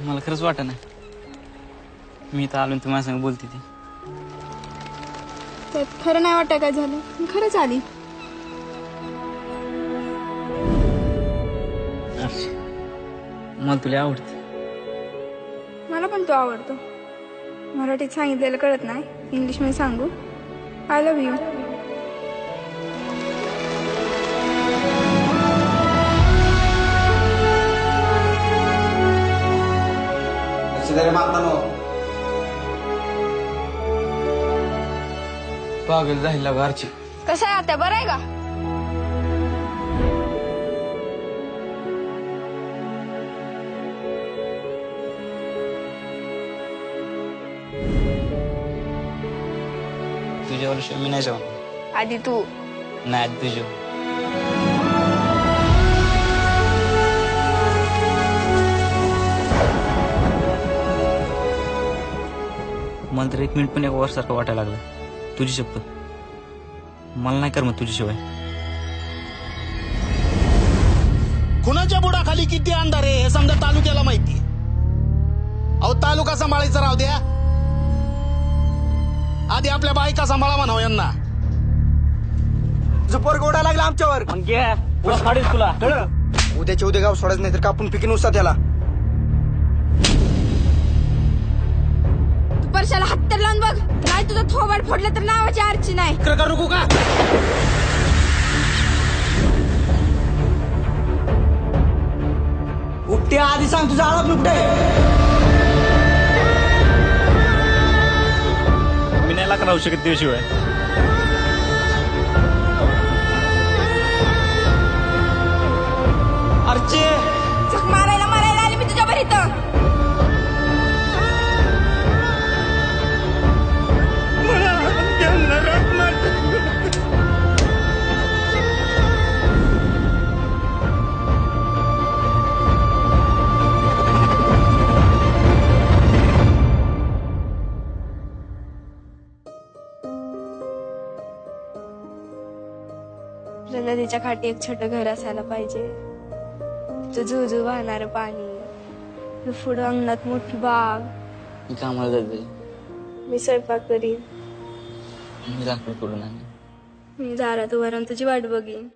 मला खरंच वाटत नाही मी तर आलो, तुम्हाला सांग बोलते ती त्यात खरं नाही वाटत काय झालं, मी खरंच आली. मला तुला आवडते. मला पण तो आवडतो. मराठीत सांगितलेलं कळत नाही, इंग्लिश मध्ये सांगू. I love you. पागल झाला घरची. कसं आहे आता, बरं आहे का? तुझ्यावर मी नाही जाऊन. आधी तू. नाही आधी तुझ्या. मला तर 1 मिनिट पण एका वर्षासारखं वाटायला लागलं. तुझी शपथ मला नाही करमत तुझ्याशिवाय. कुणाच्या बुडाखाली किती अंधार आहे हे समजा तालुक्याला माहिती. अहो तालुका सांभाळायचा राहू द्या, आधी आपल्या बायका सांभाळा म्हणावं यांना. जुपर गोडा लागला आमच्यावर. तुला उद्याच्या उद्या गाव सोडायचं नाही तर कापून पिकीन उसा त्याला. तू परशाला हात तर लावून बघ, नाही तुझं थोबाड फोडलं तर नावाची आरची नाही. करू का? उपटे आधी सांग तुझा आळप नुकटे. मी नाही लाग राहू शकत तुझ्याशिवाय. अर्चे झक मारायला आली मी तुझ्या बरी तर. नदीच्या काठी एक छोटं घर असायला पाहिजे. जुजू वाहणार पाणी, पुढं अंगणात मोठी बाग. मी कामाला जाते. मी स्वयंपाक करीन. मी लाकूड करून आणेन. मी दारात उभा राहून तुझी वाट बघीन.